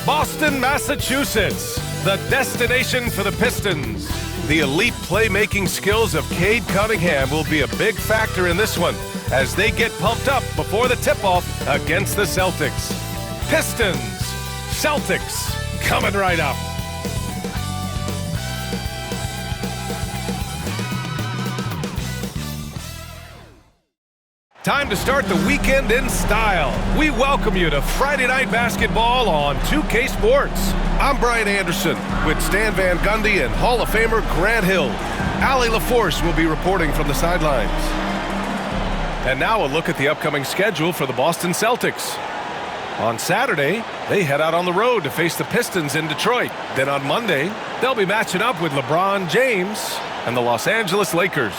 Boston, Massachusetts, the destination for the Pistons. The elite playmaking skills of Cade Cunningham will be a big factor in this one as they get pumped up before the tip-off against the Celtics. Pistons, Celtics, coming right up. Time to start the weekend in style. We welcome you to Friday Night Basketball on 2K Sports. I'm Brian Anderson with Stan Van Gundy and Hall of Famer Grant Hill. Allie LaForce will be reporting from the sidelines. And now a look at the upcoming schedule for the Boston Celtics. On Saturday, they head out on the road to face the Pistons in Detroit. Then on Monday, they'll be matching up with LeBron James and the Los Angeles Lakers.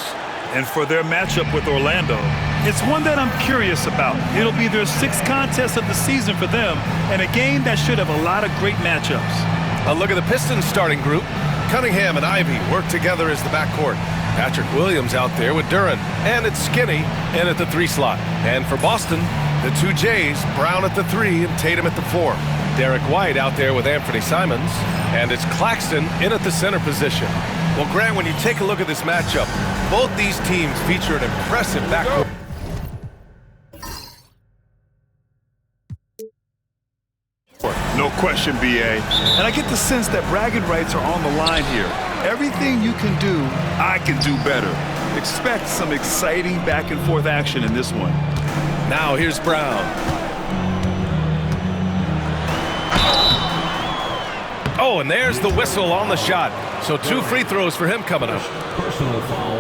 And for their matchup with Orlando, it's one that I'm curious about. It'll be their sixth contest of the season for them, and a game that should have a lot of great matchups. A look at the Pistons starting group. Cunningham and Ivy work together as the backcourt. Patrick Williams out there with Duren, and it's Skinny in at the 3 slot. And for Boston, the 2 J's, Brown at the 3 and Tatum at the 4. Derek White out there with Anthony Simons, and it's Claxton in at the center position. Well, Grant, when you take a look at this matchup, both these teams feature an impressive backcourt. No question, B.A. And I get the sense that bragging rights are on the line here. Everything you can do, I can do better. Expect some exciting back-and-forth action in this one. Now here's Brown. Oh, and there's the whistle on the shot. So 2 free throws for him coming up.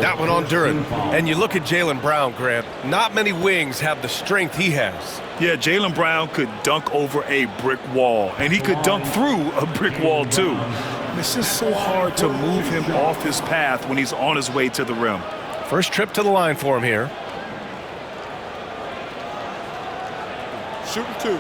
That one on Duren. And you look at Jaylen Brown, Grant. Not many wings have the strength he has. Yeah, Jaylen Brown could dunk over a brick wall, and he could dunk through a brick wall, too. It's just so hard to move him off his path when he's on his way to the rim. First trip to the line for him here. Shooting 2.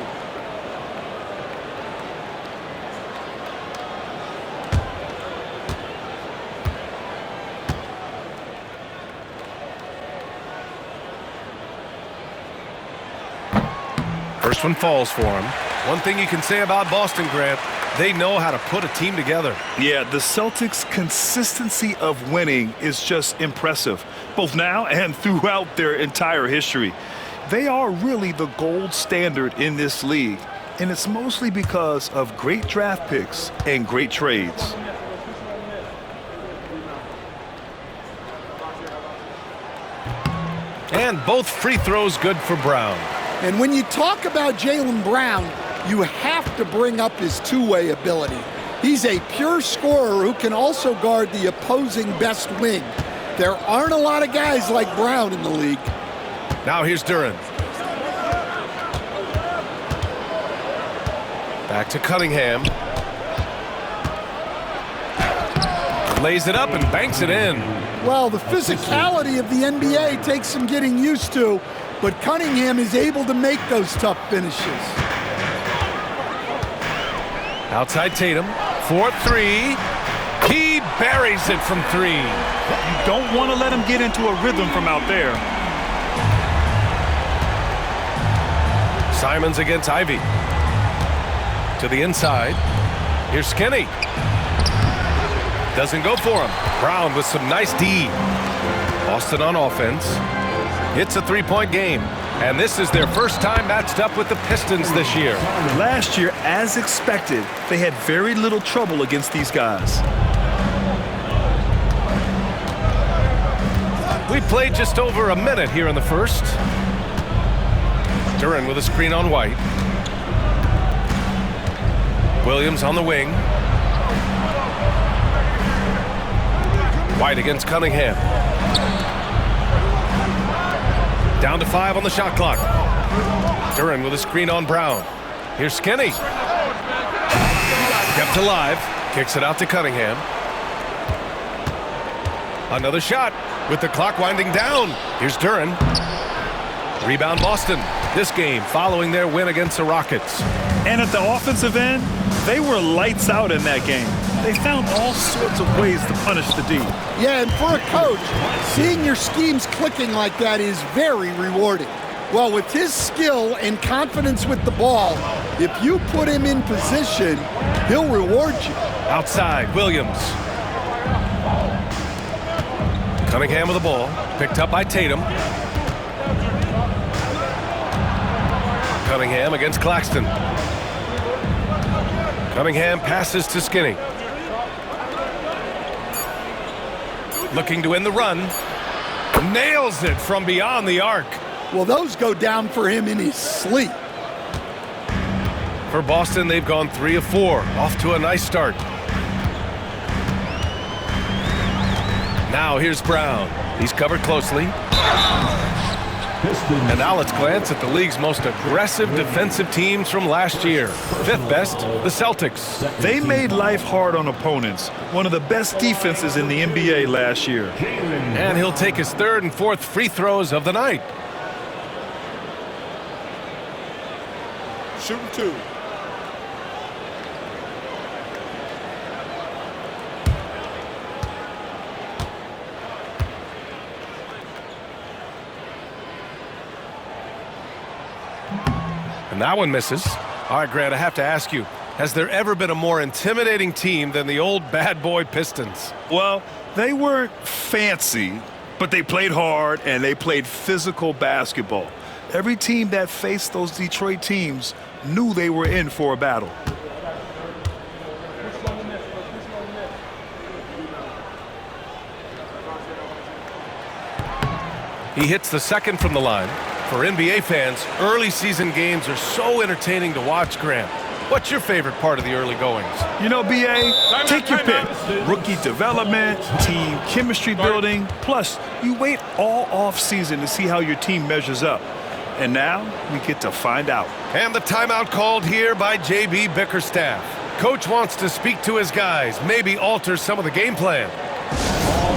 First one falls for him. One thing you can say about Boston, Grant, they know how to put a team together. Yeah, the Celtics' consistency of winning is just impressive, both now and throughout their entire history. They are really the gold standard in this league, and it's mostly because of great draft picks and great trades. And both free throws good for Brown. And when you talk about Jaylen Brown, you have to bring up his two-way ability. He's a pure scorer who can also guard the opposing best wing. There aren't a lot of guys like Brown in the league. Now here's Duren. Back to Cunningham. Lays it up and banks it in. Well, the physicality of the NBA takes some getting used to, but Cunningham is able to make those tough finishes. Outside Tatum, 4-3. He buries it from 3. You don't want to let him get into a rhythm from out there. Simons against Ivy. To the inside. Here's Skinny. Doesn't go for him. Brown with some nice D. Boston on offense. It's a 3-point game. And this is their first time matched up with the Pistons this year. Last year, as expected, they had very little trouble against these guys. We played just over a minute here in the first. Duren with a screen on White. Williams on the wing. White against Cunningham. Down to 5 on the shot clock. Duren with a screen on Brown. Here's Skinny. Kept alive. Kicks it out to Cunningham. Another shot with the clock winding down. Here's Duren. Rebound Boston. This game following their win against the Rockets. And at the offensive end, they were lights out in that game. They found all sorts of ways to punish the D. Yeah, and for a coach, seeing your schemes clicking like that is very rewarding. Well, with his skill and confidence with the ball, if you put him in position, he'll reward you. Outside, Williams. Cunningham with the ball. Picked up by Tatum. Cunningham against Claxton. Cunningham passes to Skinny. Looking to win the run. Nails it from beyond the arc. Well, those go down for him in his sleep. For Boston, they've gone 3 of 4. Off to a nice start. Now here's Brown. He's covered closely. And now let's glance at the league's most aggressive defensive teams from last year. 5th best, the Celtics. They made life hard on opponents. One of the best defenses in the NBA last year. And he'll take his 3rd and 4th free throws of the night. Shooting 2. And that one misses. All right, Grant, I have to ask you, has there ever been a more intimidating team than the old bad boy Pistons? Well, they weren't fancy, but they played hard and they played physical basketball. Every team that faced those Detroit teams knew they were in for a battle. He hits the second from the line. For NBA fans, early season games are so entertaining to watch, Grant. What's your favorite part of the early goings? You know, BA, take your pick. Rookie development, team chemistry building, plus you wait all off season to see how your team measures up. And now we get to find out. And the timeout called here by J.B. Bickerstaff. Coach wants to speak to his guys, maybe alter some of the game plan. All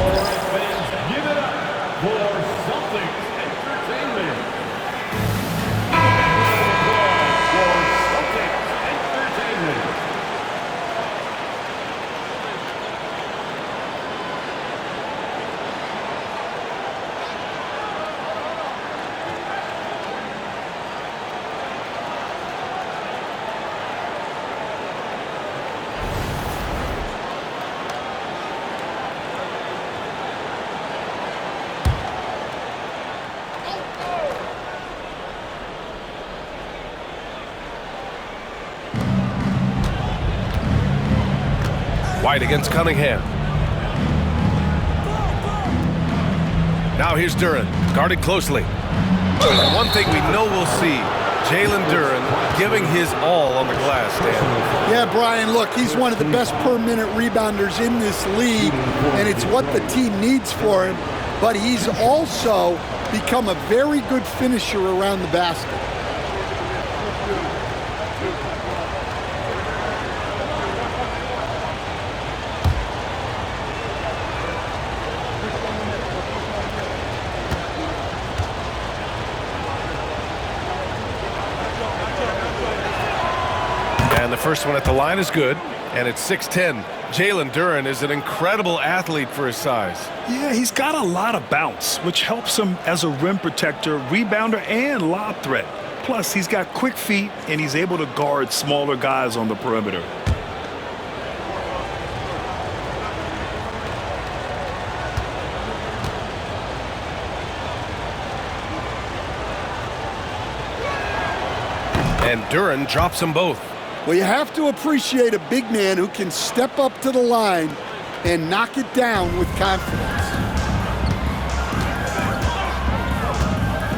right, fans, give it up for Celtics Entertainment. For Celtics Entertainment. White against Cunningham. Now here's Duren, guarded closely. And one thing we know we'll see, Jalen Duren giving his all on the glass, Dan. Yeah, Brian, look, he's one of the best per-minute rebounders in this league, and it's what the team needs for him. But he's also become a very good finisher around the basket. And the first one at the line is good, and it's 6-10. Jalen Duren is an incredible athlete for his size. Yeah, he's got a lot of bounce, which helps him as a rim protector, rebounder, and lob threat. Plus, he's got quick feet, and he's able to guard smaller guys on the perimeter. And Duren drops them both. Well, you have to appreciate a big man who can step up to the line and knock it down with confidence.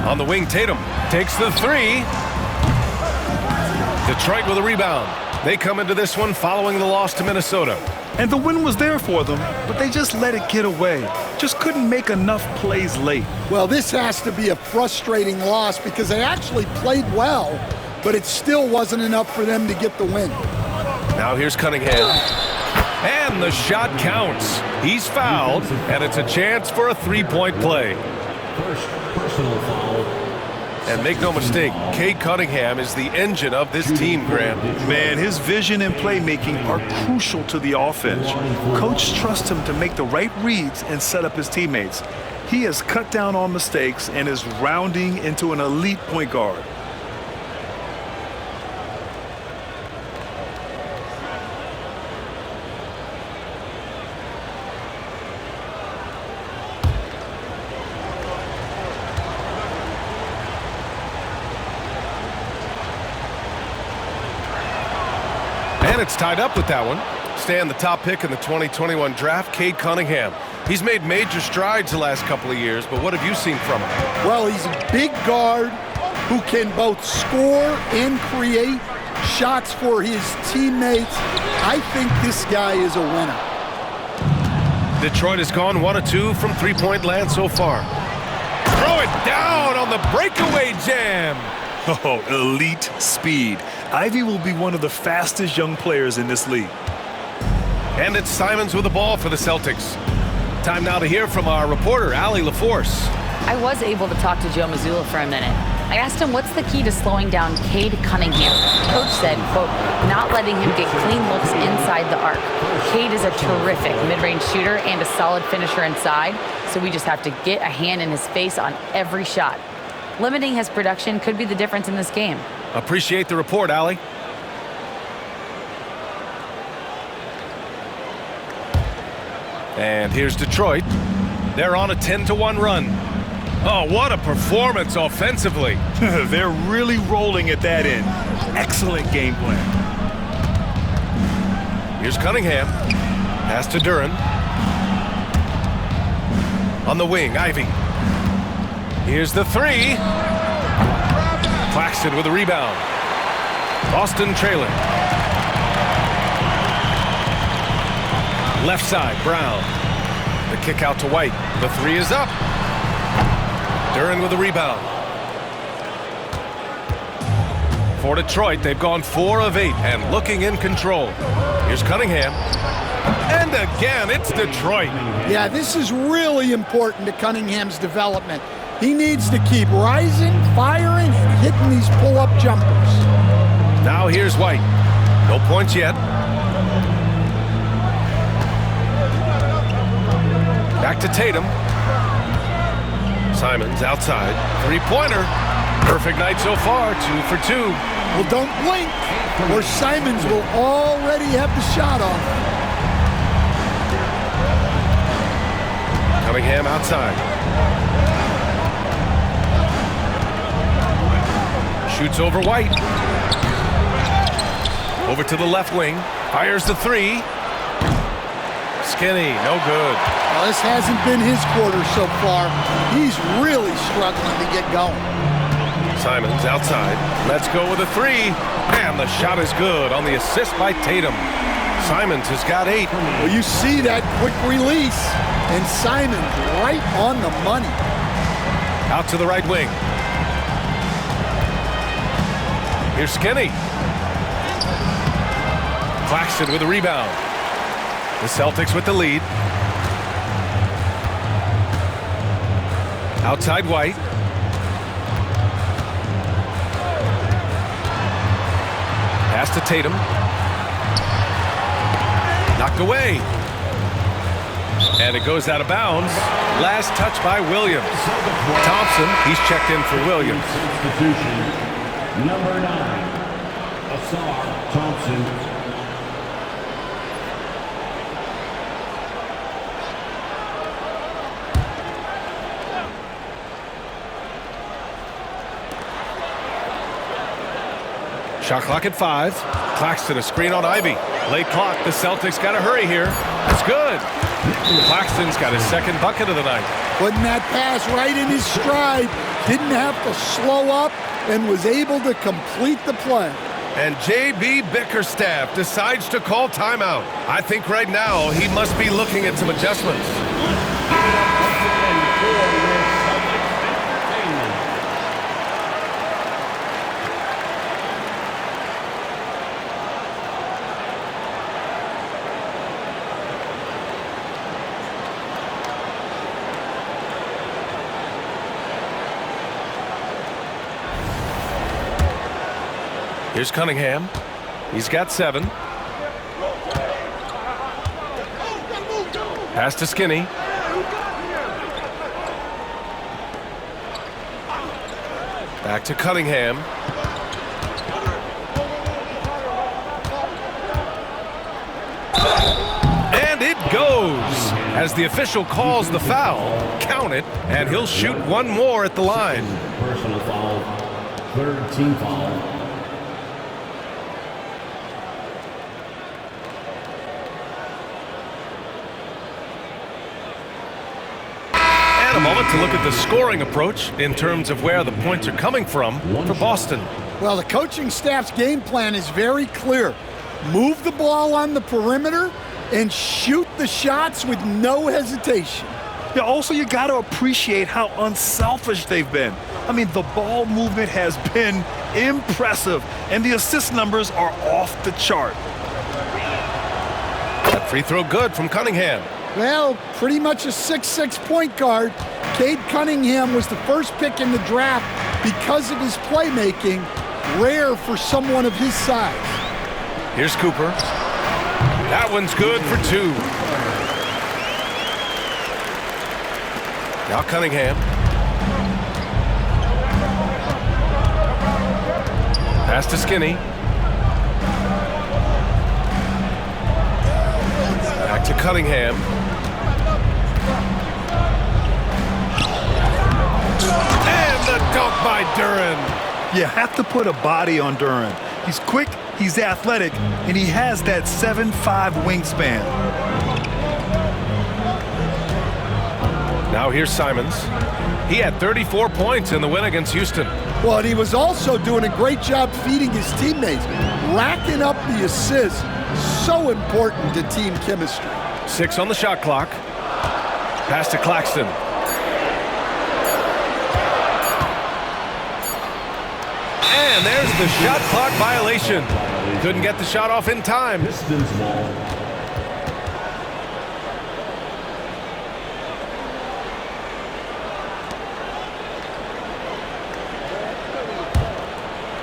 On the wing, Tatum takes the three. Detroit with a rebound. They come into this one following the loss to Minnesota. And the win was there for them, but they just let it get away. Just couldn't make enough plays late. Well, this has to be a frustrating loss because they actually played well, but it still wasn't enough for them to get the win. Now here's Cunningham. And the shot counts. He's fouled, and it's a chance for a three-point play. First personal foul. And make no mistake, Cade Cunningham is the engine of this team, Grant. Man, his vision and playmaking are crucial to the offense. Coach trusts him to make the right reads and set up his teammates. He has cut down on mistakes and is rounding into an elite point guard. And it's tied up with that one. Stan, the top pick in the 2021 draft, Cade Cunningham. He's made major strides the last couple of years, but what have you seen from him? Well, he's a big guard who can both score and create shots for his teammates. I think this guy is a winner. Detroit has gone 1 of 2 from three-point land so far. Throw it down on the breakaway jam. Oh, elite speed. Ivy will be one of the fastest young players in this league. And it's Simons with the ball for the Celtics. Time now to hear from our reporter, Allie LaForce. I was able to talk to Joe Mazzulla for a minute. I asked him what's the key to slowing down Cade Cunningham. Coach said, quote, not letting him get clean looks inside the arc. Cade is a terrific mid-range shooter and a solid finisher inside, so we just have to get a hand in his face on every shot. Limiting his production could be the difference in this game. Appreciate the report, Allie. And here's Detroit. They're on a 10-1 run. Oh, what a performance offensively. They're really rolling at that end. Excellent game plan. Here's Cunningham. Pass to Duran. On the wing, Ivy. Here's the three. Claxton with a rebound. Boston trailing. Left side, Brown. The kick out to White. The three is up. Duran with a rebound. For Detroit, they've gone 4 of 8 and looking in control. Here's Cunningham. And again, it's Detroit. Yeah, this is really important to Cunningham's development. He needs to keep rising, firing, and hitting these pull-up jumpers. Now here's White. No points yet. Back to Tatum. Simons outside. Three-pointer. Perfect night so far. 2 for 2. Well, don't blink, or Simons will already have the shot off. Cunningham outside. Shoots over White. Over to the left wing. Fires the three. Skinny, no good. Well, this hasn't been his quarter so far. He's really struggling to get going. Simons outside. Let's go with a three. And the shot is good on the assist by Tatum. Simons has got 8. Well, you see that quick release, and Simons right on the money. Out to the right wing. Here's Skinny. Claxton with a rebound. The Celtics with the lead. Outside White. Pass to Tatum. Knocked away. And it goes out of bounds. Last touch by Williams. Thompson, he's checked in for Williams. Substitution. Number 9, Asar Thompson. Shot clock at 5. Claxton a screen on Ivy. Late clock. The Celtics got to hurry here. That's good. Claxton's got his second bucket of the night. Putting that pass right in his stride. Didn't have to slow up and was able to complete the play. And J.B. Bickerstaff decides to call timeout. I think right now he must be looking at some adjustments. Here's Cunningham. He's got 7. Pass to Skinny. Back to Cunningham. And it goes. As the official calls the foul, count it, and he'll shoot one more at the line. Personal foul. Third team foul. And a moment to look at the scoring approach in terms of where the points are coming from for Boston. Well, the coaching staff's game plan is very clear. Move the ball on the perimeter and shoot the shots with no hesitation. Yeah, also, you got to appreciate how unselfish they've been. I mean, the ball movement has been impressive, and the assist numbers are off the chart. That free throw good from Cunningham. Well, pretty much a 6'6" point guard. Cade Cunningham was the first pick in the draft because of his playmaking, rare for someone of his size. Here's Cooper. That one's good for 2. Now Cunningham. Pass to Skinny. Back to Cunningham. And the dunk by Duren. You have to put a body on Duren. He's quick, he's athletic, and he has that 7'5" wingspan. Now here's Simons. He had 34 points in the win against Houston. Well, and he was also doing a great job feeding his teammates, racking up the assists. So important to team chemistry. 6 on the shot clock. Pass to Claxton. And there's the shot clock violation. Couldn't get the shot off in time. Pistons ball.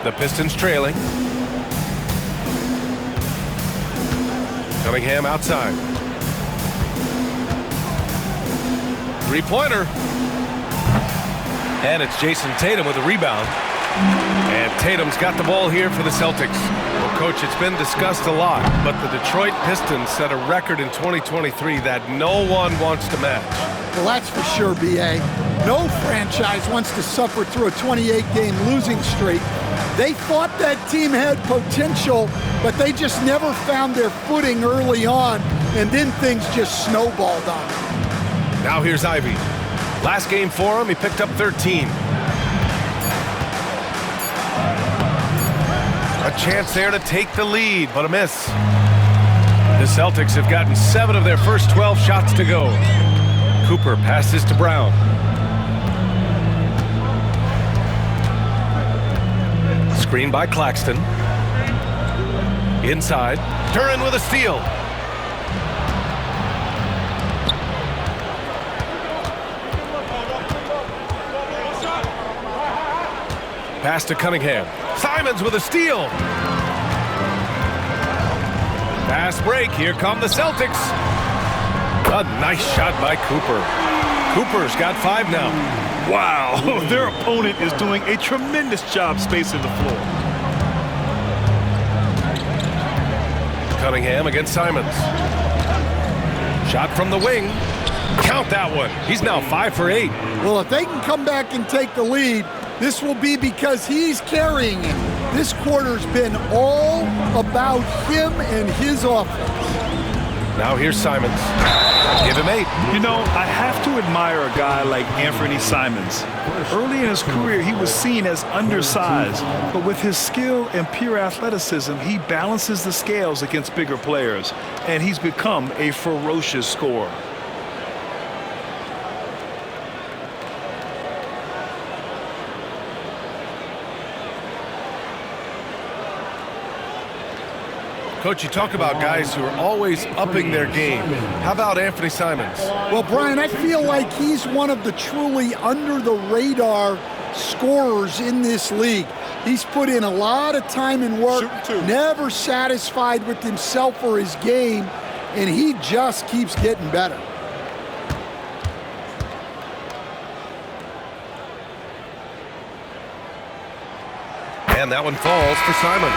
The Pistons trailing. Cunningham outside. Three-pointer. And it's Jason Tatum with a rebound. And Tatum's got the ball here for the Celtics. Well, Coach, it's been discussed a lot, but the Detroit Pistons set a record in 2023 that no one wants to match. Well, that's for sure, B.A. No franchise wants to suffer through a 28-game losing streak. They thought that team had potential, but they just never found their footing early on, and then things just snowballed on them. Now here's Ivy. Last game for him, he picked up 13. A chance there to take the lead, but a miss. The Celtics have gotten 7 of their first 12 shots to go. Cooper passes to Brown. Screen by Claxton. Inside. Duren with a steal. Pass to Cunningham. Simons with a steal. Fast break. Here come the Celtics. A nice shot by Cooper. Cooper's got 5 now. Wow, their opponent is doing a tremendous job spacing the floor. Cunningham against Simons. Shot from the wing. Count that one. He's now 5 for 8. Well, if they can come back and take the lead, this will be because he's carrying it. This quarter's been all about him and his offense. Now here's Simons. Give him 8. You know, I have to admire a guy like Anthony Simons. Early in his career, he was seen as undersized, but with his skill and pure athleticism, he balances the scales against bigger players, and he's become a ferocious scorer. Coach, you talk about guys who are always upping their game. How about Anthony Simons? Well, Brian, I feel like he's one of the truly under-the-radar scorers in this league. He's put in a lot of time and work, never satisfied with himself or his game, and he just keeps getting better. And that one falls for Simons.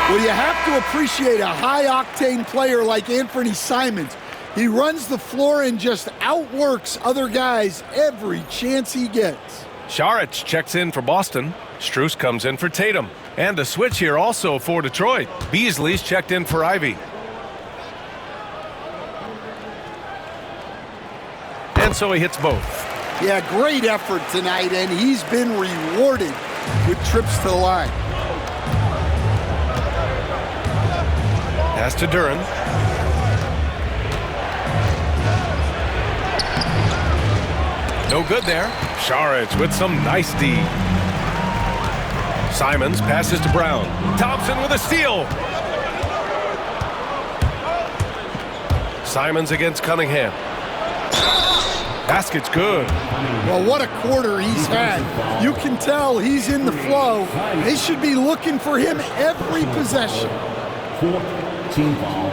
Well, you have to appreciate a high-octane player like Anthony Simons. He runs the floor and just outworks other guys every chance he gets. Saric checks in for Boston. Strus comes in for Tatum. And a switch here also for Detroit. Beasley's checked in for Ivy. And so he hits both. Yeah, great effort tonight, and he's been rewarded with trips to the line. Pass to Duran. No good there. Saric with some nice D. Simons passes to Brown. Thompson with a steal. Simons against Cunningham. Basket's good. Well, what a quarter he's had. You can tell he's in the flow. They should be looking for him every possession. Team foul.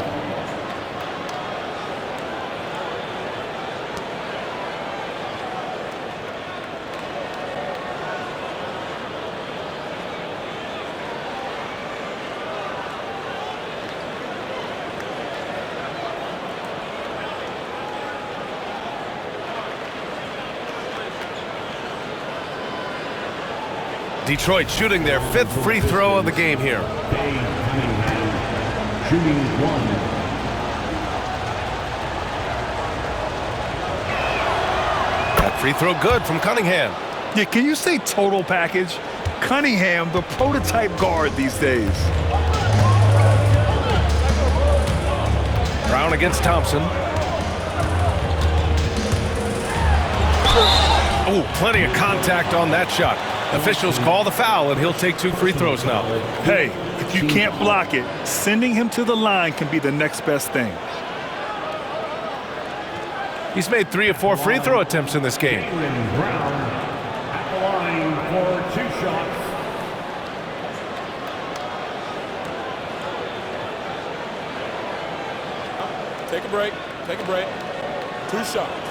Detroit shooting their 5th free throw of the game here. Shooting one. That free throw good from Cunningham. Yeah, can you say total package? Cunningham, the prototype guard these days. Brown against Thompson. Oh, plenty of contact on that shot. Officials call the foul, and he'll take 2 free throws now. Hey, if you can't block it, sending him to the line can be the next best thing. He's made 3 or 4 free throw attempts in this game. Brown at the line for 2 shots. Take a break. Take a break. 2 shots.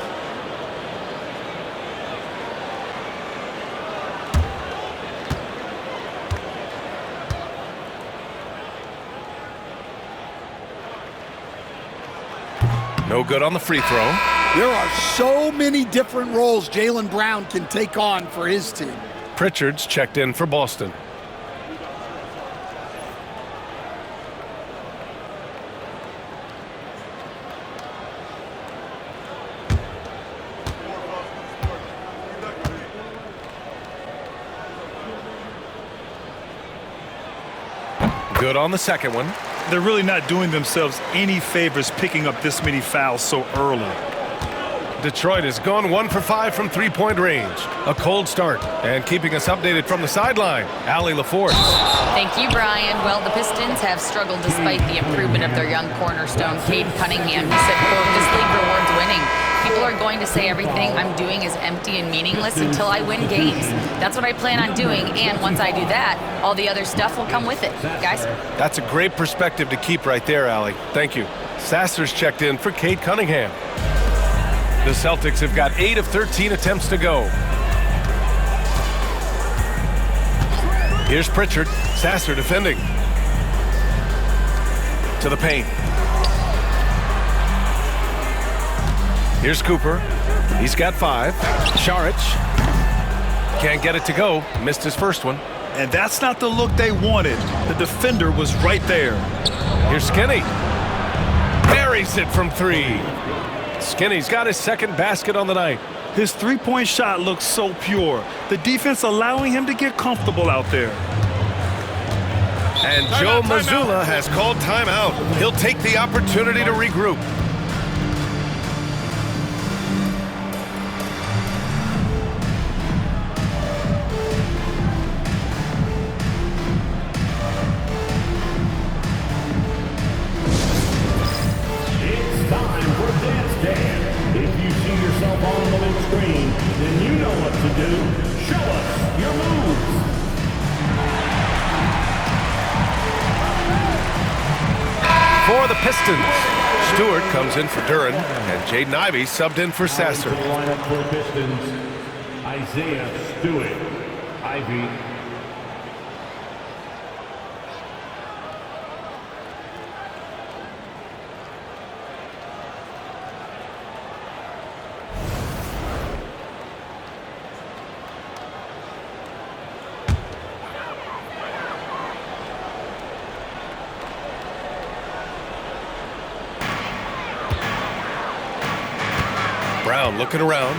No good on the free throw. There are so many different roles Jaylen Brown can take on for his team. Pritchard's checked in for Boston. Good on the second one. They're really not doing themselves any favors picking up this many fouls so early. Detroit has gone 1 for 5 from 3-point range. A cold start. And keeping us updated from the sideline, Allie LaForce. Thank you, Brian. Well, the Pistons have struggled despite the improvement of their young cornerstone, Cade Cunningham. He said, quote, "This league rewards winning. People are going to say everything I'm doing is empty and meaningless until I win games. That's what I plan on doing, and once I do that, all the other stuff will come with it." Guys? That's a great perspective to keep right there, Allie. Thank you. Sasser's checked in for Cade Cunningham. The Celtics have got 8 of 13 attempts to go. Here's Pritchard. Sasser defending. To the paint. Here's Cooper. He's got 5. Saric. Can't get it to go. Missed his first one. And that's not the look they wanted. The defender was right there. Here's Skinny. Buries it from 3. Skinny's got his second basket on the night. His three-point shot looks so pure. The defense allowing him to get comfortable out there. And Joe Mazzulla has called timeout. He'll take the opportunity to regroup. It's time for Dance Dance. If you see yourself on the big screen, then you know what to do. Show us your moves. For the Pistons, Stewart comes in for Duran, and Jaden Ivey subbed in for Sasser. To the lineup for Pistons, Isaiah Stewart. Ivy. Brown looking around.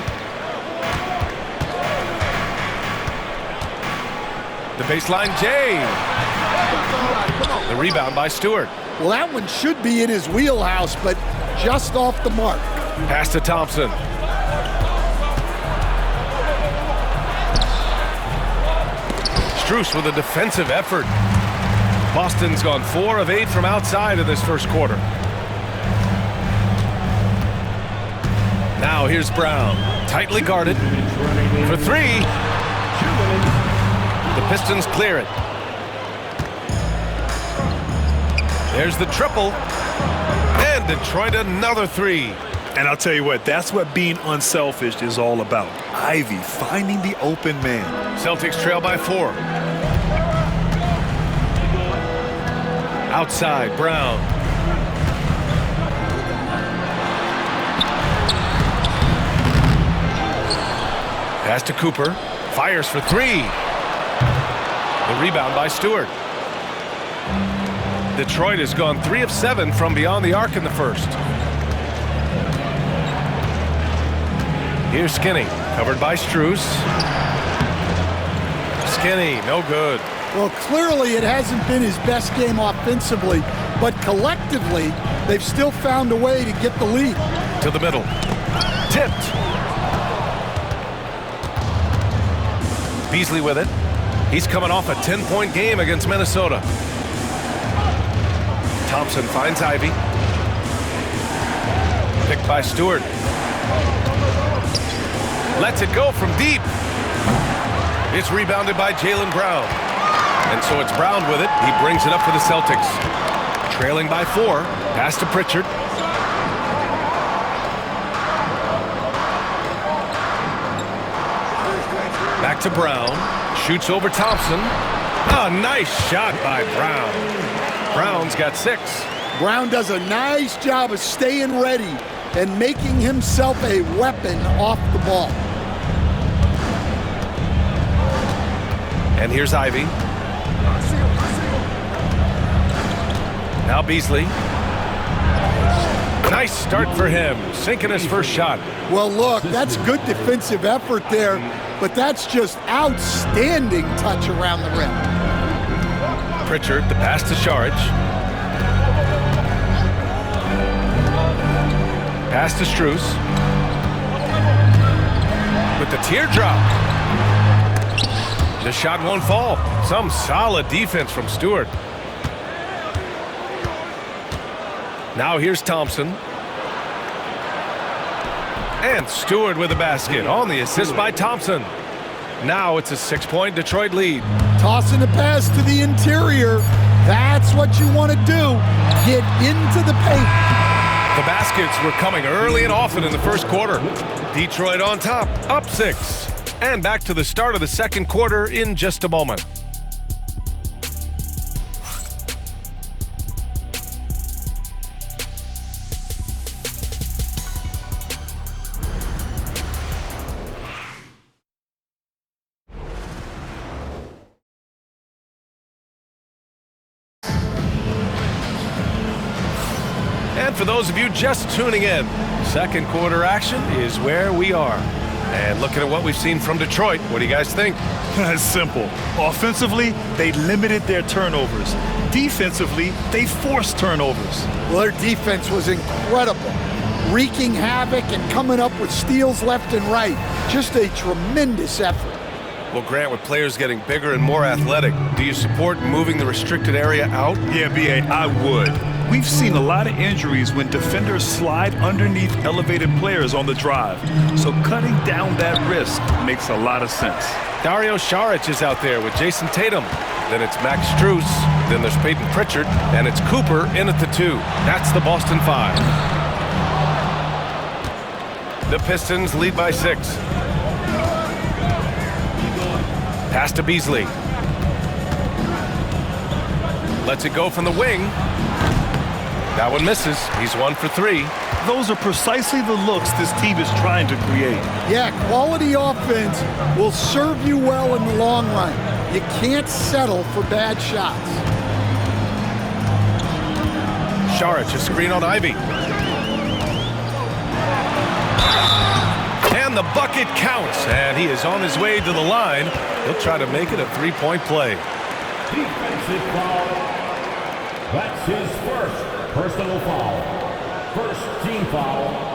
The baseline, Jay. The rebound by Stewart. Well, that one should be in his wheelhouse, but just off the mark. Pass to Thompson. Strus with a defensive effort. Boston's gone 4 of 8 from outside in this first quarter. Now here's Brown, tightly guarded for 3. The Pistons clear it. There's the triple, and Detroit another 3. And I'll tell you what, that's what being unselfish is all about. Ivy finding the open man. Celtics trail by 4. Outside, Brown. Pass to Cooper. Fires for 3. The rebound by Stewart. Detroit has gone 3 of 7 from beyond the arc in the first. Here's Skinny, covered by Strus. Skinny, no good. Well, clearly it hasn't been his best game offensively, but collectively, they've still found a way to get the lead. To the middle. Tipped. Beasley with it. He's coming off a 10-point game against Minnesota. Thompson finds Ivy. Picked by Stewart. Lets it go from deep. It's rebounded by Jaylen Brown. And so it's Brown with it. He brings it up for the Celtics. Trailing by 4. Pass to Pritchard. Back to Brown. Shoots over Thompson. A nice shot by Brown. Brown's got 6. Brown does a nice job of staying ready and making himself a weapon off the ball. And here's Ivy. Now Beasley. Nice start for him, sinking his first shot. Well, look, that's good defensive effort there, but that's just outstanding touch around the rim. Pritchard, the pass to Saric. Pass to Strus. With the teardrop. The shot won't fall. Some solid defense from Stewart. Now here's Thompson. And Stewart with the basket on the assist by Thompson. Now it's a 6-point Detroit lead. Tossing the pass to the interior. That's what you want to do. Get into the paint. The baskets were coming early and often in the first quarter. Detroit on top, up 6. And back to the start of the second quarter in just a moment. And for those of you just tuning in, second quarter action is where we are. And looking at what we've seen from Detroit, what do you guys think? It's simple. Offensively, they limited their turnovers. Defensively, they forced turnovers. Well, their defense was incredible, wreaking havoc and coming up with steals left and right. Just a tremendous effort. Well, Grant, with players getting bigger and more athletic, do you support moving the restricted area out? Yeah, B.A., I would. We've seen a lot of injuries when defenders slide underneath elevated players on the drive. So cutting down that risk makes a lot of sense. Dario Saric is out there with Jason Tatum. Then it's Max Strus. Then there's Peyton Pritchard. And it's Cooper in at the 2. That's the Boston 5. The Pistons lead by 6. Pass to Beasley. Lets it go from the wing. That one misses. He's 1 for 3. Those are precisely the looks this team is trying to create. Yeah, quality offense will serve you well in the long run. You can't settle for bad shots. Saric, a screen on Ivy. And the bucket counts. And he is on his way to the line. He'll try to make it a 3-point play. Defensive foul. That's his first personal foul. First team foul.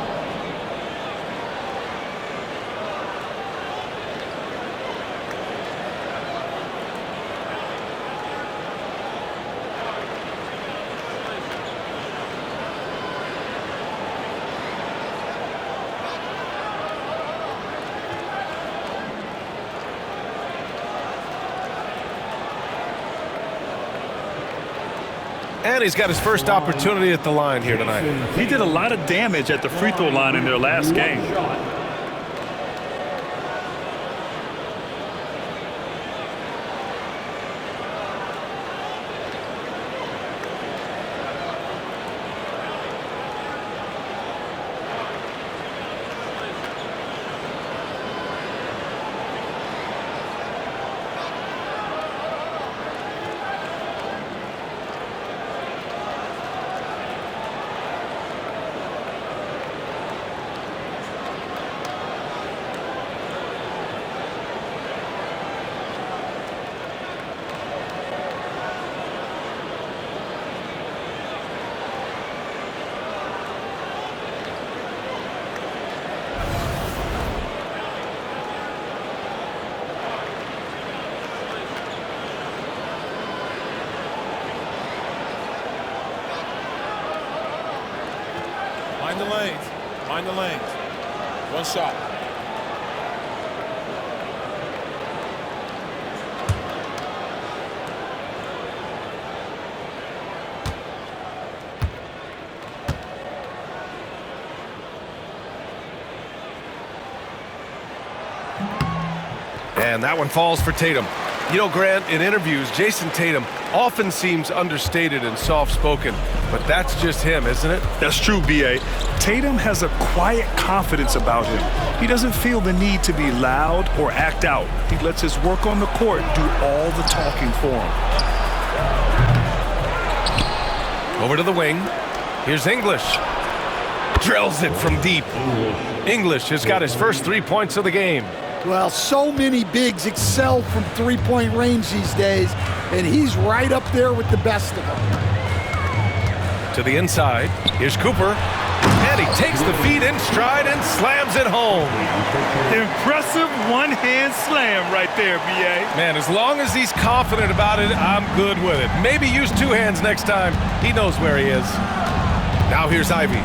And he's got his first opportunity at the line here tonight. He did a lot of damage at the free throw line in their last game. Mind the lanes. Mind the lanes. One shot. And that one falls for Tatum. You know, Grant, in interviews, Jason Tatum often seems understated and soft-spoken, but that's just him, isn't it? That's true, B.A. Tatum has a quiet confidence about him. He doesn't feel the need to be loud or act out. He lets his work on the court do all the talking for him. Over to the wing. Here's English. Drills it from deep. English has got his first 3 points of the game. Well, so many bigs excel from three-point range these days, and he's right up there with the best of them. To the inside. Here's Cooper. And he takes the feed in stride and slams it home. Impressive one-hand slam right there, B.A. Man, as long as he's confident about it, I'm good with it. Maybe use 2 hands next time. He knows where he is. Now here's Ivy.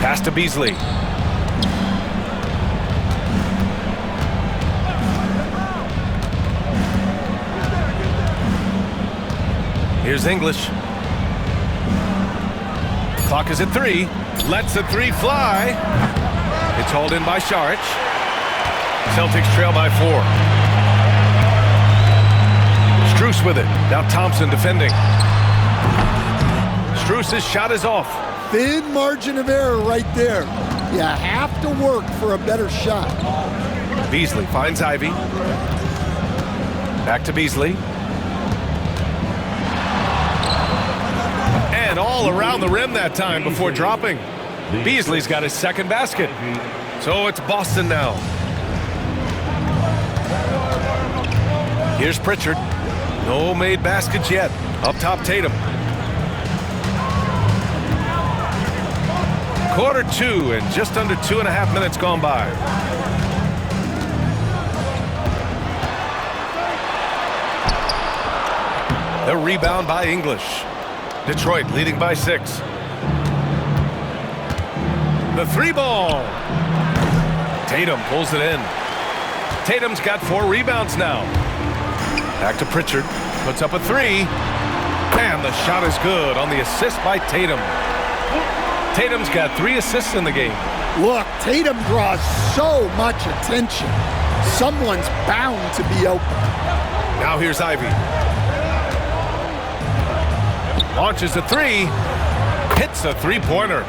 Pass to Beasley. Here's English. Clock is at 3. Lets the 3 fly. It's hauled in by Saric. Celtics trail by 4. Strus with it. Now Thompson defending. Strus' shot is off. Thin margin of error right there. You have to work for a better shot. Beasley finds Ivy. Back to Beasley. And all around the rim that time before dropping. Beasley's got his second basket. So it's Boston now. Here's Pritchard. No made baskets yet. Up top, Tatum. Quarter 2 and just under 2.5 minutes gone by. The rebound by English. Detroit leading by 6. The 3 ball. Tatum pulls it in. Tatum's got 4 rebounds now. Back to Pritchard. Puts up a 3. And the shot is good on the assist by Tatum. Tatum's got 3 assists in the game. Look, Tatum draws so much attention. Someone's bound to be open. Now here's Ivy. Launches a 3. Hits a 3-pointer.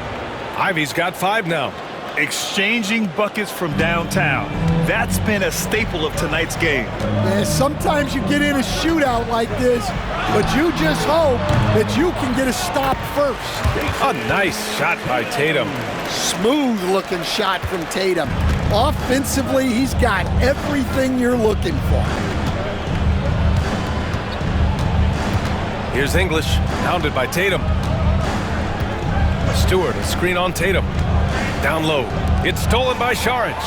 Ivy's got 5 now. Exchanging buckets from downtown. That's been a staple of tonight's game. Yeah, sometimes you get in a shootout like this, but you just hope that you can get a stop first. A nice shot by Tatum. Smooth-looking shot from Tatum. Offensively, he's got everything you're looking for. Here's English, hounded by Tatum. Stewart, a screen on Tatum. Down low. It's stolen by Saric.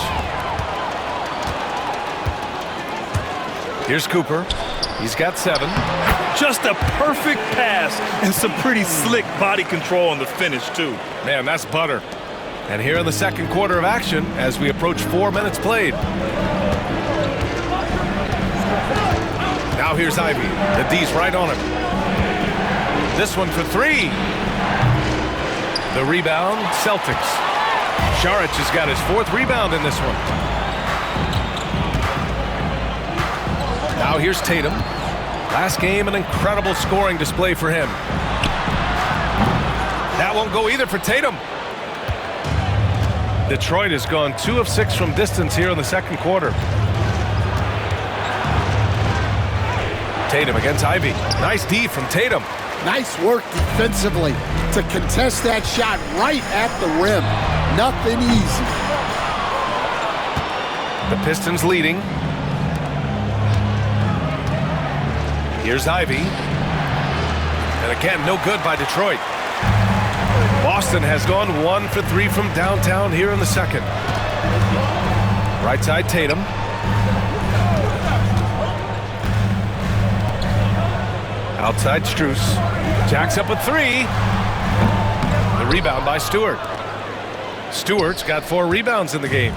Here's Cooper. He's got 7. Just a perfect pass and some pretty slick body control on the finish, too. Man, that's butter. And here in the second quarter of action as we approach 4 minutes played. Now here's Ivy. The D's right on him. This one for 3. The rebound, Celtics. Saric has got his 4th rebound in this one. Now here's Tatum. Last game, an incredible scoring display for him. That won't go either for Tatum. Detroit has gone 2 of 6 from distance here in the second quarter. Tatum against Ivy. Nice D from Tatum. Nice work defensively to contest that shot right at the rim. Nothing easy. The Pistons leading. Here's Ivy. And again, no good by Detroit. Boston has gone 1 for 3 from downtown here in the second. Right side Tatum. Outside Strus. Jacks up a 3. The rebound by Stewart. Stewart's got 4 rebounds in the game.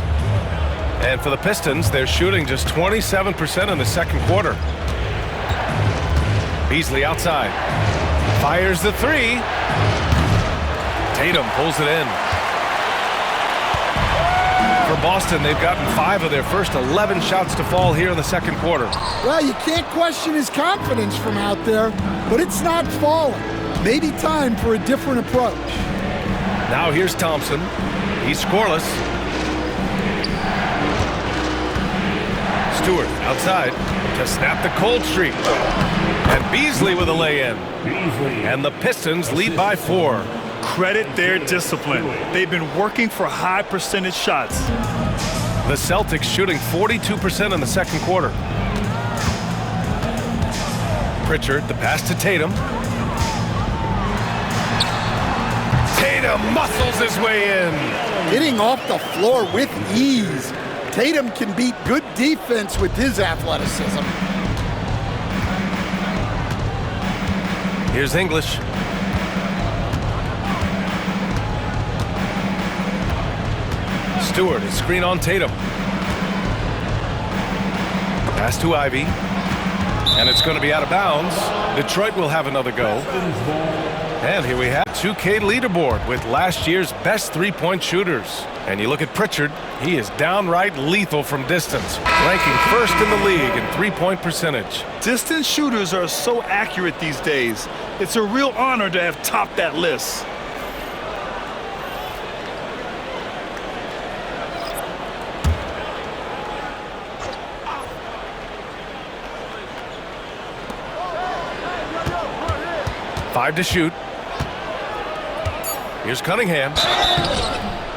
And for the Pistons, they're shooting just 27% in the second quarter. Beasley outside. Fires the 3. Tatum pulls it in. For Boston, they've gotten 5 of their first 11 shots to fall here in the second quarter. Well, you can't question his confidence from out there, but it's not falling. Maybe time for a different approach. Now here's Thompson. He's scoreless. Stewart outside to snap the cold streak. And Beasley with a lay-in. And the Pistons lead by 4. Credit their discipline. They've been working for high percentage shots. The Celtics shooting 42% in the second quarter. Pritchard, the pass to Tatum. Tatum muscles his way in. Getting off the floor with ease. Tatum can beat good defense with his athleticism. Here's English. Stewart, a screen on Tatum. Pass to Ivy. And it's going to be out of bounds. Detroit will have another go. And here we have 2K leaderboard with last year's best three-point shooters. And you look at Pritchard, he is downright lethal from distance, ranking first in the league in three-point percentage. Distance shooters are so accurate these days. It's a real honor to have topped that list. Five to shoot. Here's Cunningham.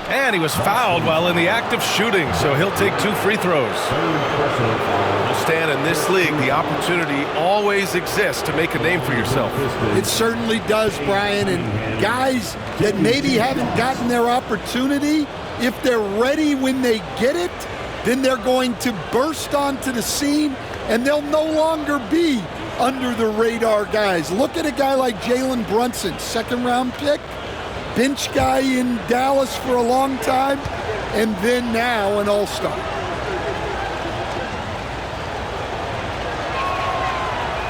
And he was fouled while in the act of shooting, so he'll take 2 free throws. Well, Stan, in this league, the opportunity always exists to make a name for yourself. It certainly does, Brian. And guys that maybe haven't gotten their opportunity, if they're ready when they get it, then they're going to burst onto the scene, and they'll no longer be under-the-radar guys. Look at a guy like Jalen Brunson, second-round pick, bench guy in Dallas for a long time, and then now an all-star.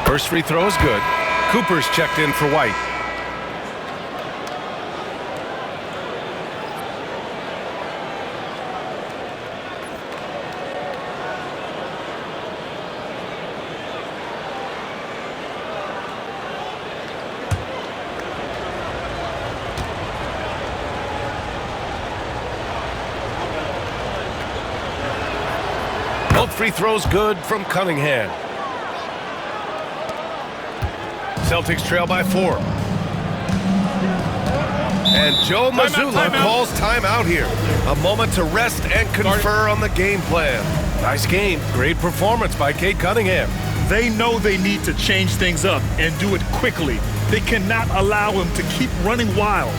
First free throw is good. Cooper's checked in for White. Both free throws good from Cunningham. Celtics trail by 4. And Joe Mazzulla calls timeout here. A moment to rest and confer on the game plan. Nice game. Great performance by Cade Cunningham. They know they need to change things up and do it quickly. They cannot allow him to keep running wild.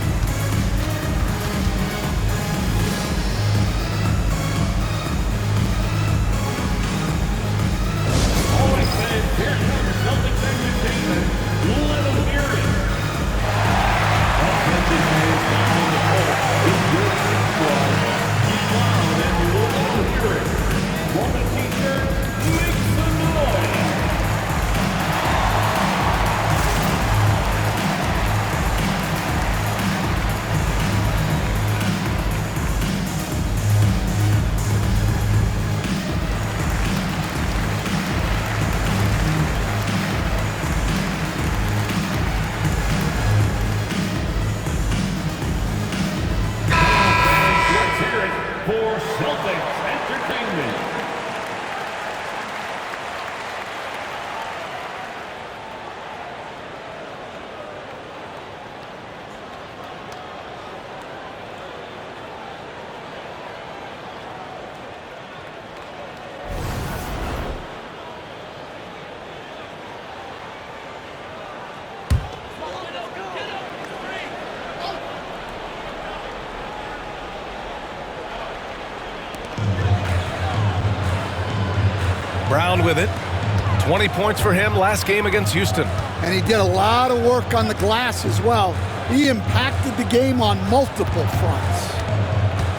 Brown with it. 20 points for him last game against Houston. And he did a lot of work on the glass as well. He impacted the game on multiple fronts.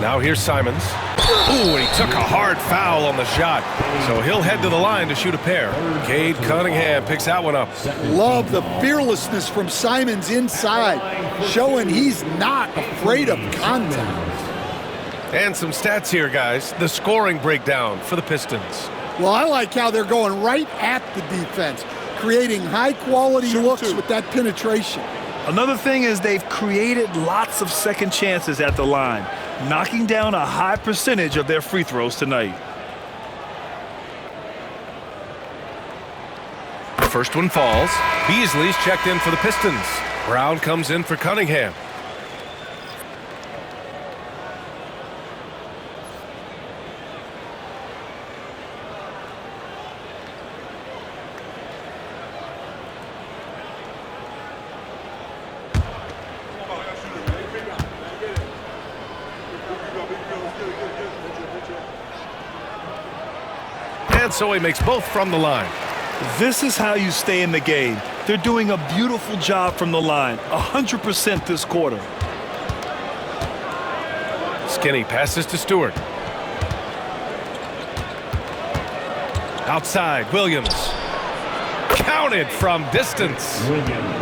Now here's Simons. Ooh, and he took a hard foul on the shot. So he'll head to the line to shoot a pair. Cade Cunningham picks that one up. Love the fearlessness from Simons inside, showing he's not afraid of contact. And some stats here, guys. The scoring breakdown for the Pistons. Well, I like how they're going right at the defense, creating high-quality looks with that penetration. Another thing is they've created lots of second chances at the line, knocking down a high percentage of their free throws tonight. The first one falls. Beasley's checked in for the Pistons. Brown comes in for Cunningham. And so he makes both from the line. This is how you stay in the game. They're doing a beautiful job from the line, 100% this quarter. Skinny passes to Stewart. Outside, Williams. Counted from distance.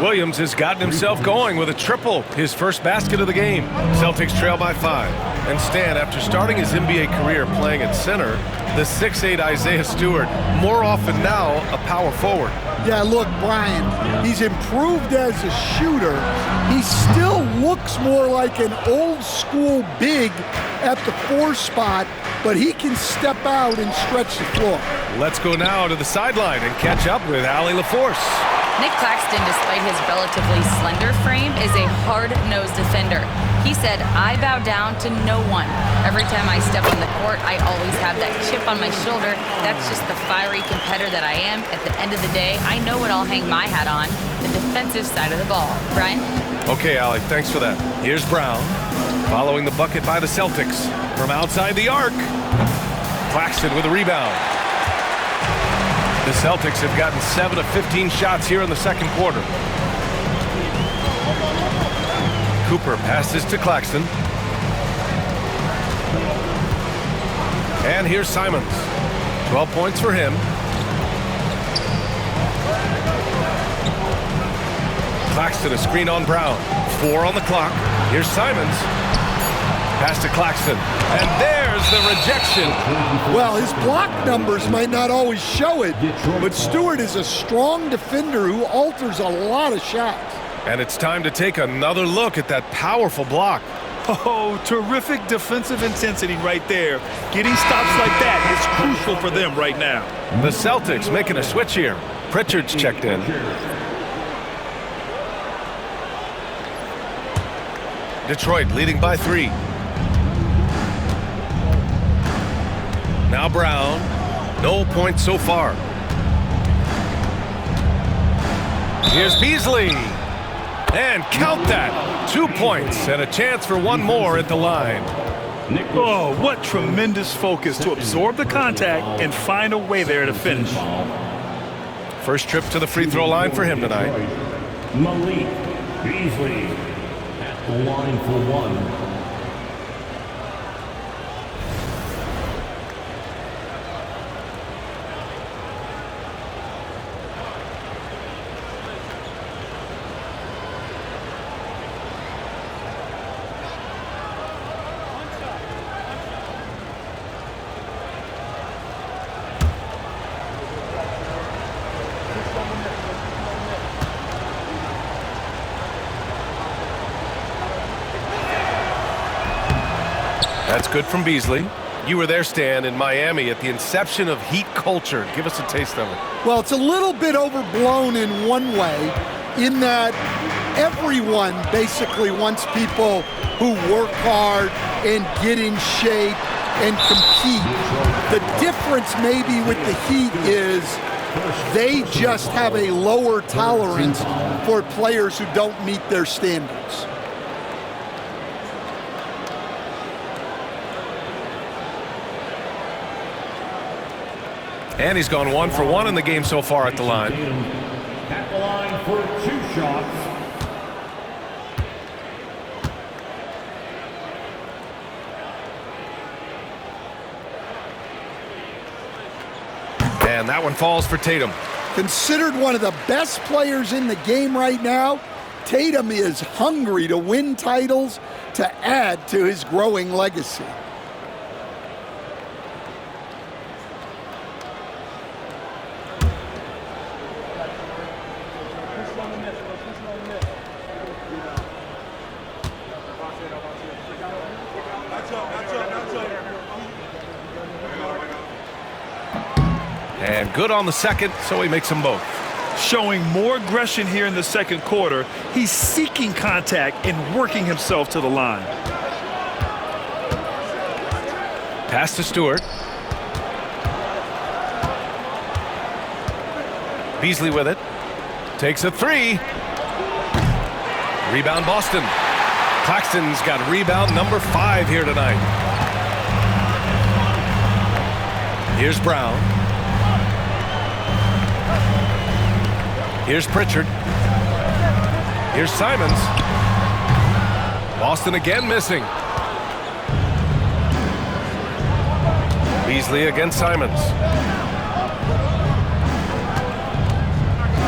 Williams has gotten himself going with a triple, his first basket of the game. Celtics trail by 5. And Stan, after starting his NBA career playing at center, the 6'8" Isaiah Stewart, more often now a power forward. Yeah, look, Brian, he's improved as a shooter. He still looks more like an old-school big at the 4 spot, but he can step out and stretch the floor. Let's go now to the sideline and catch up with Allie LaForce. Nick Claxton, despite his relatively slender frame, is a hard-nosed defender. He said, "I bow down to no one. Every time I step on the court, I always have that chip on my shoulder. That's just the fiery competitor that I am. At the end of the day, I know what I'll hang my hat on, the defensive side of the ball." Brian? Okay, Allie, thanks for that. Here's Brown, following the bucket by the Celtics. From outside the arc, Claxton with a rebound. The Celtics have gotten 7 of 15 shots here in the second quarter. Cooper passes to Claxton. And here's Simons. 12 points for him. Claxton, a screen on Brown. 4 on the clock. Here's Simons. Pass to Claxton. And there's the rejection. Well, his block numbers might not always show it, but Stewart is a strong defender who alters a lot of shots. And it's time to take another look at that powerful block. Oh, terrific defensive intensity right there. Getting stops like that is crucial for them right now. The Celtics making a switch here. Pritchard's checked in. Detroit leading by 3. Now Brown. No points so far. Here's Beasley. And count that. 2 points and a chance for one more at the line. Oh, what tremendous focus to absorb the contact and find a way there to finish. First trip to the free throw line for him tonight. Malik Beasley at the line for one. That's good from Beasley. You were there, Stan, in Miami at the inception of Heat culture. Give us a taste of it. Well, it's a little bit overblown in one way, in that everyone basically wants people who work hard and get in shape and compete. The difference maybe with the Heat is they just have a lower tolerance for players who don't meet their standards. And he's gone 1 for 1 in the game so far at the line. At the line for 2 shots. And that one falls for Tatum. Considered one of the best players in the game right now, Tatum is hungry to win titles to add to his growing legacy. And good on the second, so he makes them both. Showing more aggression here in the second quarter. He's seeking contact and working himself to the line. Pass to Stewart. Beasley with it. Takes a 3. Rebound Boston. Claxton's got rebound number 5 here tonight. Here's Brown. Here's Pritchard. Here's Simons. Boston again missing. Beasley against Simons.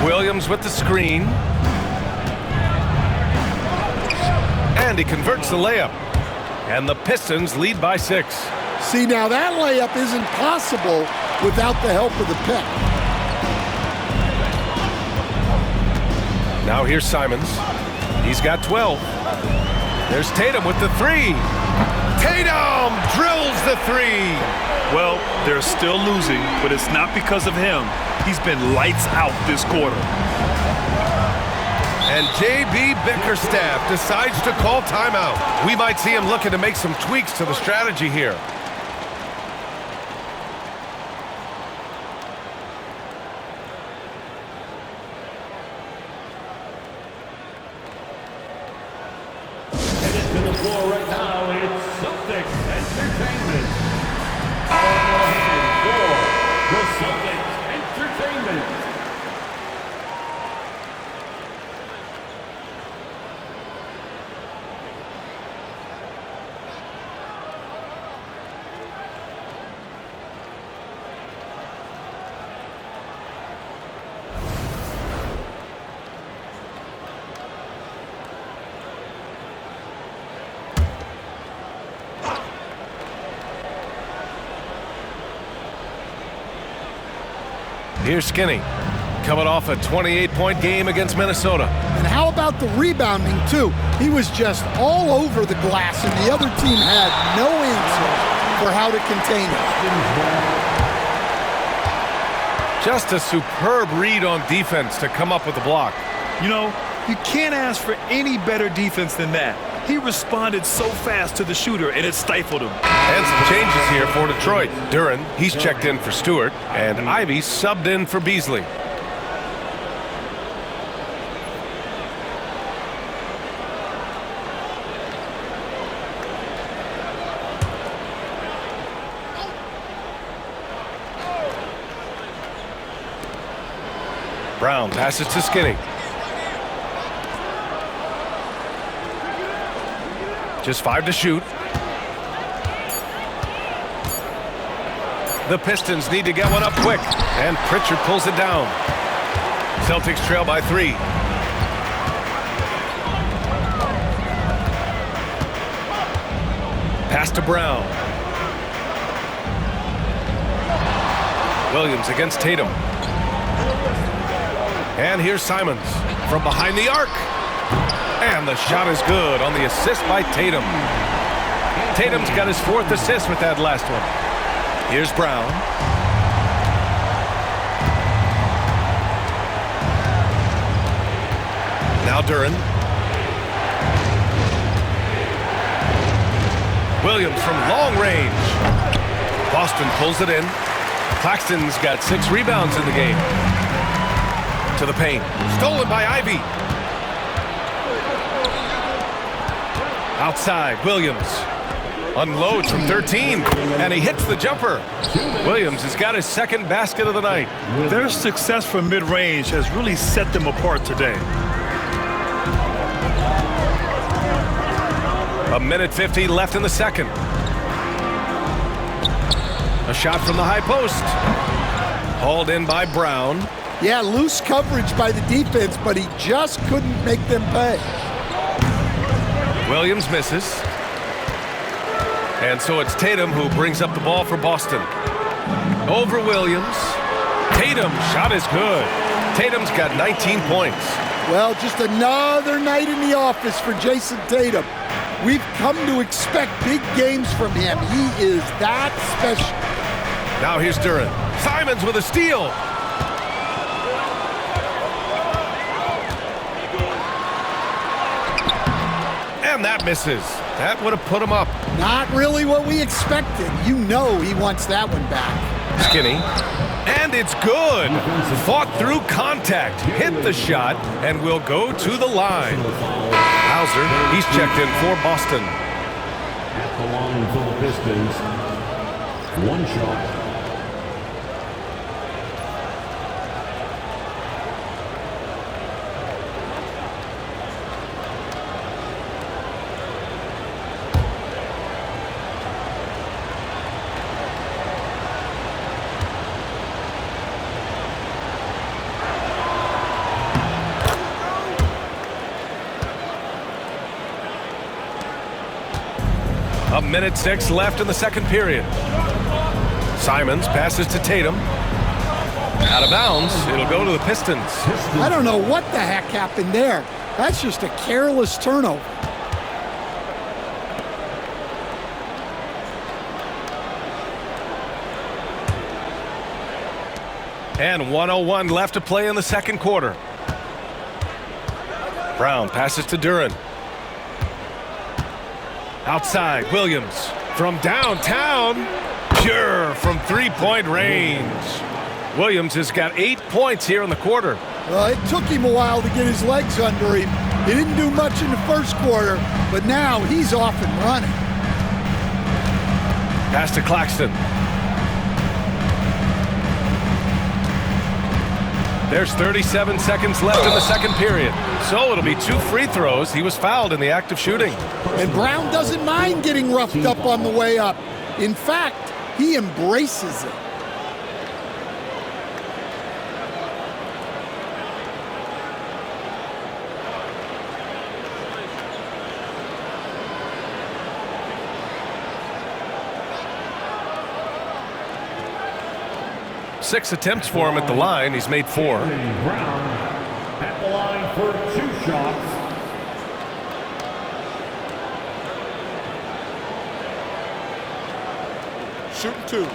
Williams with the screen. And he converts the layup. And the Pistons lead by 6. See, now that layup isn't possible without the help of the pick. Now here's Simons. He's got 12. There's Tatum with the 3. Tatum drills the 3. Well, they're still losing, but it's not because of him. He's been lights out this quarter. And J.B. Bickerstaff decides to call timeout. We might see him looking to make some tweaks to the strategy here. To the floor right now, it's Celtics Entertainment. For the Celtics Entertainment. Here's Skinny, coming off a 28-point game against Minnesota. And how about the rebounding, too? He was just all over the glass, and the other team had no answer for how to contain it. Just a superb read on defense to come up with the block. You know, you can't ask for any better defense than that. He responded so fast to the shooter, and it stifled him. And some changes here for Detroit. Duren, he's checked in for Stewart, and Ivy subbed in for Beasley. Brown passes to Skinny. Just 5 to shoot. The Pistons need to get one up quick, and Pritchard pulls it down. Celtics trail by 3. Pass to Brown. Williams against Tatum. And here's Simons from behind the arc. And the shot is good on the assist by Tatum. Tatum's got his 4th assist with that last one. Here's Brown. Now Duren. Williams from long range. Boston pulls it in. Claxton's got 6 rebounds in the game. To the paint. Stolen by Ivy. Outside, Williams unloads from 13, and he hits the jumper. Williams has got his 2nd basket of the night. Their success from mid-range has really set them apart today. A minute 50 left in the second. A shot from the high post. Hauled in by Brown. Yeah, loose coverage by the defense, but he just couldn't make them pay. Williams misses. And so it's Tatum who brings up the ball for Boston. Over Williams. Tatum, shot is good. Tatum's got 19 points. Well, just another night in the office for Jason Tatum. We've come to expect big games from him. He is that special. Now here's Duren. Simons with a steal. And that misses. That would have put him up. Not really what we expected. You know he wants that one back. Skinny. And it's good. Fought through contact. Hit the shot and will go to the line. Hauser, he's checked in for Boston. At the line for the Pistons, 1 shot. A minute 6 left in the second period. Simons passes to Tatum. Out of bounds. It'll go to the Pistons. I don't know what the heck happened there. That's just a careless turnover. And 1:01 left to play in the second quarter. Brown passes to Duren. Outside, Williams from downtown. Pure from 3-point range. Williams has got 8 points here in the quarter. Well, it took him a while to get his legs under him. He didn't do much in the first quarter, but now he's off and running. Pass to Claxton. There's 37 seconds left in the second period. So it'll be 2 free throws. He was fouled in the act of shooting. And Brown doesn't mind getting roughed up on the way up. In fact, he embraces it. 6 attempts for him at the line. He's made 4. Brown at the line for 2 shots. Shooting 2.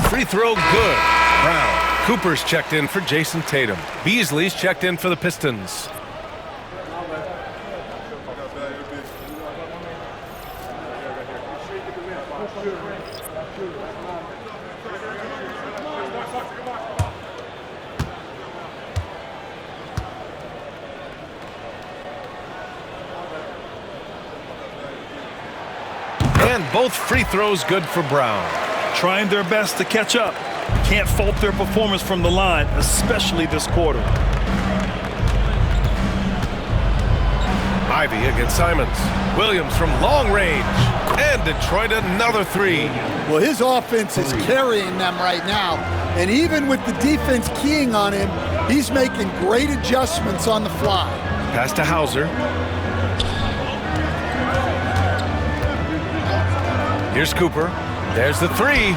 Free throw good. Brown. Cooper's checked in for Jason Tatum. Beasley's checked in for the Pistons. And both free throws good for Brown. Trying their best to catch up. Can't fault their performance from the line, especially this quarter. Ivy against Simons. Williams from long range. And Detroit another 3. Well, his offense is carrying them right now. And even with the defense keying on him, he's making great adjustments on the fly. Pass to Hauser. Here's Cooper. There's the 3.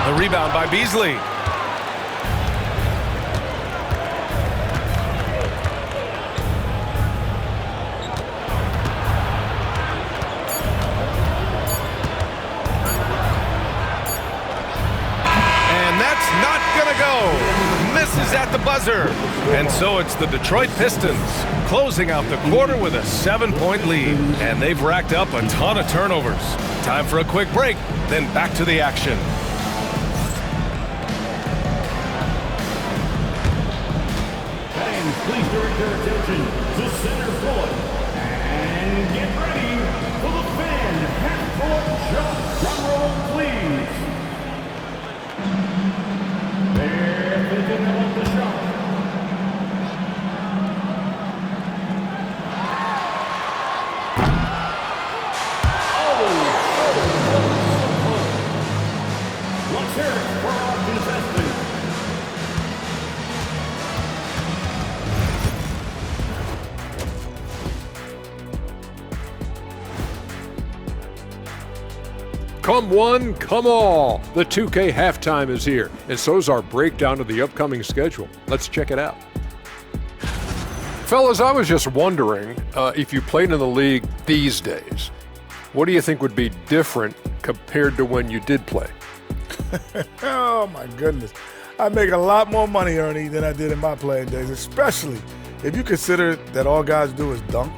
The rebound by Beasley. And that's not gonna go. Misses at the buzzer. And so it's the Detroit Pistons closing out the quarter with a 7-point lead. And they've racked up a ton of turnovers. Time for a quick break, then back to the action. Fans, please direct your attention to center court. And get ready for the fan half-court jump. Drum roll, please. They're thinking about the shot. Let's hear it for our contestants. Come one, come all. The 2K halftime is here, and so's our breakdown of the upcoming schedule. Let's check it out. Fellas, I was just wondering if you played in the league these days, what do you think would be different compared to when you did play? Oh, my goodness. I make a lot more money, Ernie, than I did in my playing days, especially if you consider that all guys do is dunk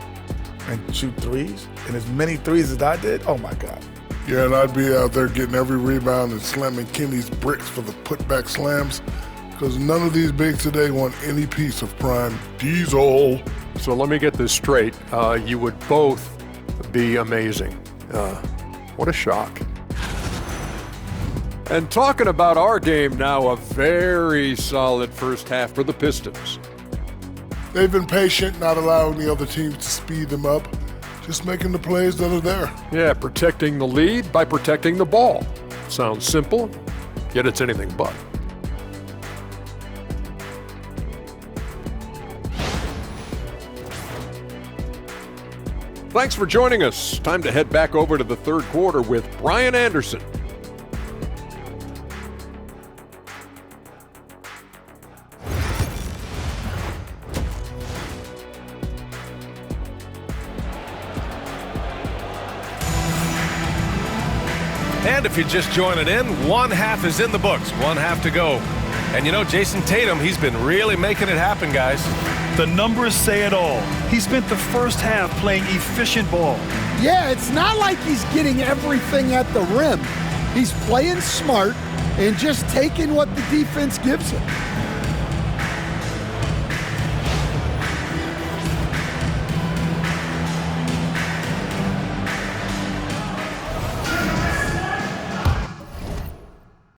and shoot threes, and as many threes as I did, oh, my God. Yeah, and I'd be out there getting every rebound and slamming Kenny's bricks for the putback slams, because none of these bigs today want any piece of prime diesel. So let me get this straight. You would both be amazing. What a shock. And talking about our game now, a very solid first half for the Pistons. They've been patient, not allowing the other teams to speed them up, just making the plays that are there. Yeah, protecting the lead by protecting the ball. Sounds simple, yet it's anything but. Thanks for joining us. Time to head back over to the third quarter with Brian Anderson. And if you're just joining in, one half is in the books, one half to go. And you know, Jason Tatum, he's been really making it happen, guys. The numbers say it all. He spent the first half playing efficient ball. Yeah, it's not like he's getting everything at the rim. He's playing smart and just taking what the defense gives him.